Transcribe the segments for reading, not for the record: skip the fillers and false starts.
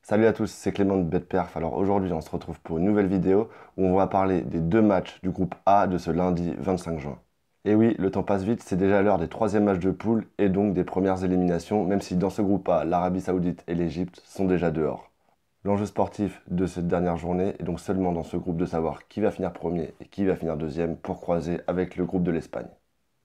Salut à tous, c'est Clément de BetPerf. Alors aujourd'hui, on se retrouve pour une nouvelle vidéo où on va parler des deux matchs du groupe A de ce lundi 25 juin. Et oui, le temps passe vite, c'est déjà l'heure des troisièmes matchs de poule et donc des premières éliminations, même si dans ce groupe A, l'Arabie Saoudite et l'Égypte sont déjà dehors. L'enjeu sportif de cette dernière journée est donc seulement dans ce groupe de savoir qui va finir premier et qui va finir deuxième pour croiser avec le groupe de l'Espagne.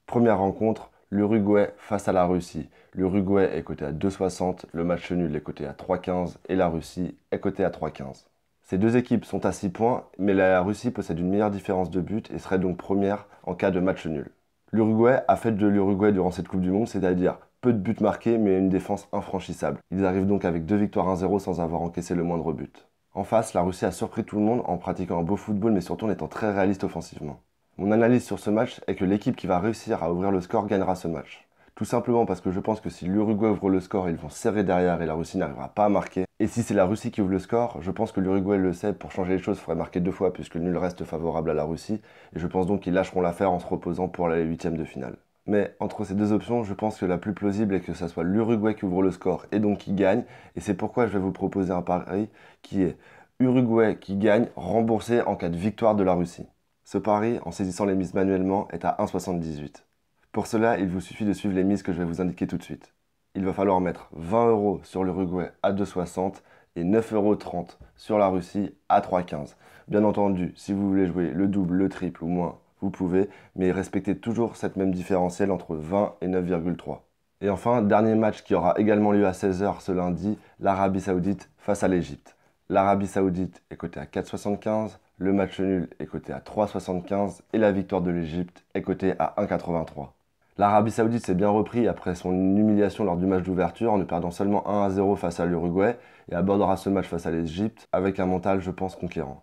Première rencontre, l'Uruguay face à la Russie. L'Uruguay est coté à 2,60, le match nul est coté à 3,15 et la Russie est cotée à 3,15. Ces deux équipes sont à 6 points, mais la Russie possède une meilleure différence de but et serait donc première en cas de match nul. L'Uruguay a fait de l'Uruguay durant cette Coupe du Monde, c'est-à-dire peu de buts marqués mais une défense infranchissable. Ils arrivent donc avec 2 victoires 1-0 sans avoir encaissé le moindre but. En face, la Russie a surpris tout le monde en pratiquant un beau football mais surtout en étant très réaliste offensivement. Mon analyse sur ce match est que l'équipe qui va réussir à ouvrir le score gagnera ce match. Tout simplement parce que je pense que si l'Uruguay ouvre le score, ils vont serrer derrière et la Russie n'arrivera pas à marquer. Et si c'est la Russie qui ouvre le score, je pense que l'Uruguay le sait, pour changer les choses, il faudrait marquer 2 fois puisque le nul reste favorable à la Russie. Et je pense donc qu'ils lâcheront l'affaire en se reposant pour les huitièmes de finale. Mais entre ces deux options, je pense que la plus plausible est que ce soit l'Uruguay qui ouvre le score et donc qui gagne. Et c'est pourquoi je vais vous proposer un pari qui est Uruguay qui gagne, remboursé en cas de victoire de la Russie. Ce pari, en saisissant les mises manuellement, est à 1,78. Pour cela, il vous suffit de suivre les mises que je vais vous indiquer tout de suite. Il va falloir mettre 20 € sur l'Uruguay à 2,60 et 9,30 € sur la Russie à 3,15. Bien entendu, si vous voulez jouer le double, le triple ou moins, vous pouvez, mais respectez toujours cette même différentielle entre 20 et 9,3. Et enfin, dernier match qui aura également lieu à 16 h ce lundi, l'Arabie Saoudite face à l'Égypte. L'Arabie Saoudite est cotée à 4,75, le match nul est coté à 3,75 et la victoire de l'Égypte est cotée à 1,83. L'Arabie Saoudite s'est bien repris après son humiliation lors du match d'ouverture en ne perdant seulement 1-0 face à l'Uruguay et abordera ce match face à l'Égypte avec un mental, je pense, conquérant.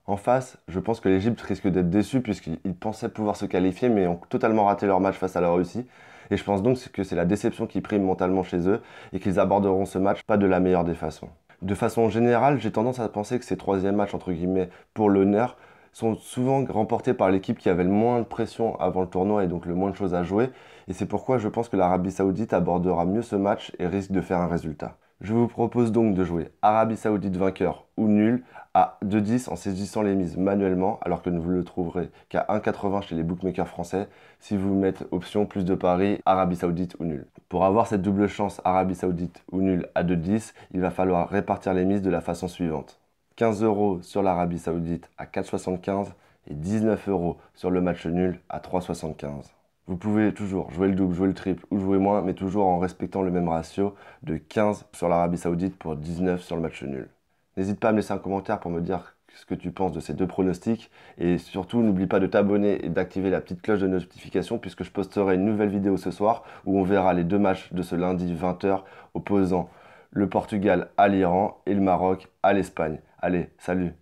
En face, je pense que l'Égypte risque d'être déçue puisqu'ils pensaient pouvoir se qualifier mais ont totalement raté leur match face à la Russie. Et je pense donc que c'est la déception qui prime mentalement chez eux et qu'ils aborderont ce match pas de la meilleure des façons. De façon générale, j'ai tendance à penser que ces troisièmes matchs, entre guillemets, pour l'honneur, sont souvent remportés par l'équipe qui avait le moins de pression avant le tournoi et donc le moins de choses à jouer. Et c'est pourquoi je pense que l'Arabie Saoudite abordera mieux ce match et risque de faire un résultat. Je vous propose donc de jouer Arabie Saoudite vainqueur ou nul à 2,10 en saisissant les mises manuellement, alors que vous ne le trouverez qu'à 1,80 chez les bookmakers français si vous mettez option plus de paris Arabie Saoudite ou nul. Pour avoir cette double chance Arabie Saoudite ou nul à 2,10, il va falloir répartir les mises de la façon suivante. 15 € sur l'Arabie Saoudite à 4,75 et 19 € sur le match nul à 3,75. Vous pouvez toujours jouer le double, jouer le triple ou jouer moins, mais toujours en respectant le même ratio de 15 sur l'Arabie Saoudite pour 19 sur le match nul. N'hésite pas à me laisser un commentaire pour me dire ce que tu penses de ces deux pronostics. Et surtout, n'oublie pas de t'abonner et d'activer la petite cloche de notification puisque je posterai une nouvelle vidéo ce soir où on verra les deux matchs de ce lundi 20 h opposant le Portugal à l'Iran et le Maroc à l'Espagne. Allez, salut!